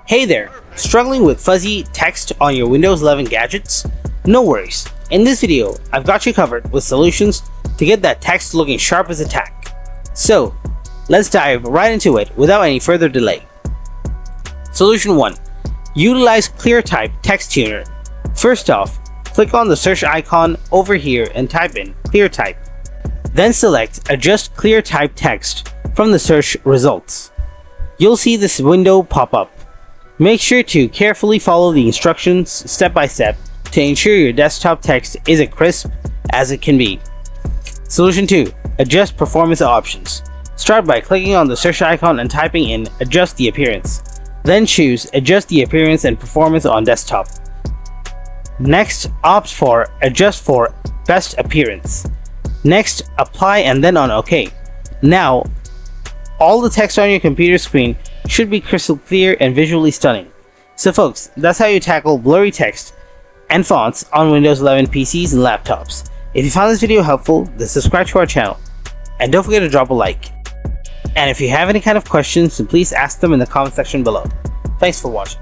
Hey there, struggling with fuzzy text on your Windows 11 gadgets? No worries, in this video I've got you covered with solutions to get that text looking sharp as a tack. So let's dive right into it without any further delay. Solution 1. Utilize ClearType Text Tuner. First off, click on the search icon over here and type in ClearType. Then select Adjust ClearType Text from the search results. You'll see this window pop up. Make sure to carefully follow the instructions step by step to ensure your desktop text is as crisp as it can be. Solution 2. Adjust performance options. Start by clicking on the search icon and typing in Adjust the appearance. Then choose Adjust the appearance and performance on desktop. Next, opt for Adjust for best appearance. Next, apply and then on OK. Now, all the text on your computer screen should be crystal clear and visually stunning. So folks, that's how you tackle blurry text and fonts on Windows 11 PCs and laptops. If you found this video helpful, then subscribe to our channel and don't forget to drop a like. And if you have any kind of questions, then please ask them in the comment section below. Thanks for watching.